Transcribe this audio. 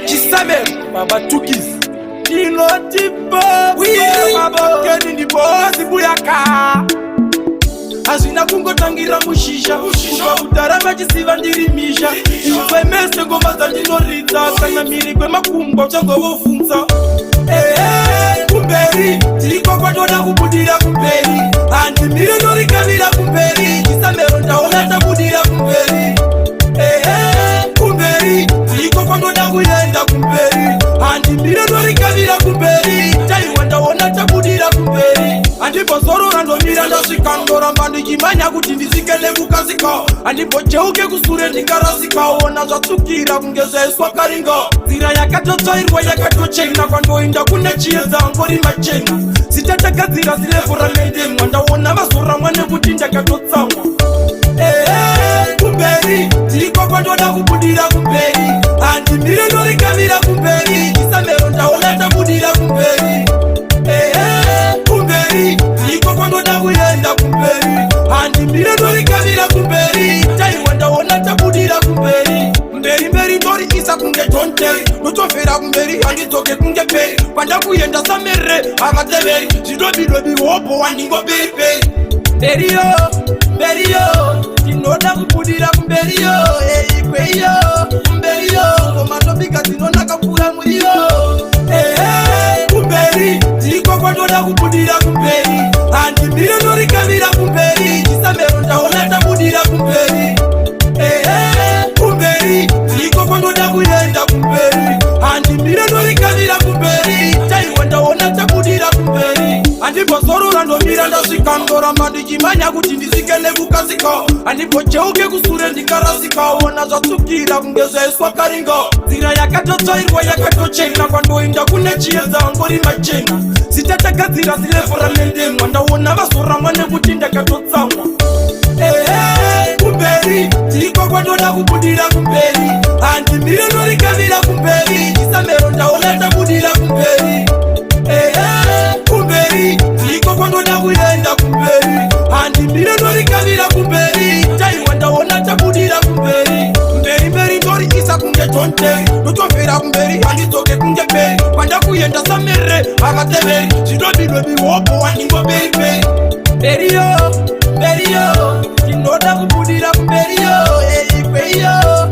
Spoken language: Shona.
Chisame Baba Tukis Inoti Baba Keni ni bozi buyaka Azina kungo tangira mushisha Kuba utarama jisiva ndirimisha Iwe mese ngoma za njino rita Kanya mirikwe makumbo chango wofunza Kumberi Tiko kwa jona kubudira kumberi Andi mire nori kamira kumberi Chisame ronda onata budira kumberi Kumberi Tiko kwa jona kuyenda kumberi Andi mire nori kamira kumberi Chai wanda onata budira kumberi Andi bozoro rando miranda shikandora Mbandi kimanya kuti ndizikele kukazika Andi bocheuke kusure ndikarasika Ona zatsukira kungeze eswa karinga Zira yakatotoirwa yakatochena Kwandoinda kune chieza ngori machena Sitatagadzira zilevura mende Mwanda ona vasora mwane kuti ndakatotsangwa Kumberi Tiko kwandoda kubudira kumberi Andi mire nori kamira kumberi Chisamero ndaona tabudira kumberi Kumberi Tiko kwandoda kuyenda kumberi Andi mire nori kamira kumberi Chaiwa ndaona tabudira kumberi Mberi mberi nori isa kunge tonteri Nutofera kumberi andi toke kunge peri Kwanda kuyenda samere avateveri Zidobi wopo wandingo beri peri Mberi yo Tinoda kubudira kumberi yo Ikwe yo Mberi yo Komatopika tinona kapura muri yo Kumberi Tiko kwandoda kubudira kumberi Andi mire nori kamira kumberi Chisamero ndaona tabudira kumberi Kumberi Tiko kwandoda kuyenda kumberi Andi mire nori kamira kumberi Chaiwa ndaona tabudira kumberi Andi bozoro rando miranda shikandora Mandi kimanya kuti ndizikele kukazika Andi bocheuke kusure ndikarasika Ona zatsukira kungeze eswa karinga Zira yakatotoirwa yakatochena Kwandoinda kune chieza ngori machena Sitatagadzira zilevura mende Mwanda ona vasora mwane kuti ndakatotsangwa Kumberi Tiko kwandoda kubudira kumberi Andi mire nori kamira kumberi Chisamero ndaona tabudira kumberi Kumberi Tiko kwandoda kuyenda kumberi Andi mire nori kamira kumberi Chaiwa ndaona tabudira kumberi Mberi nori isa kunge tonteri Nutofera kumberi andi toke kunge peri Kwanda kuyenda samere avateveri Zidobi wopo wandingo beri peri Mberi yo Tinoda kubudira kumberi yo Ikwe yo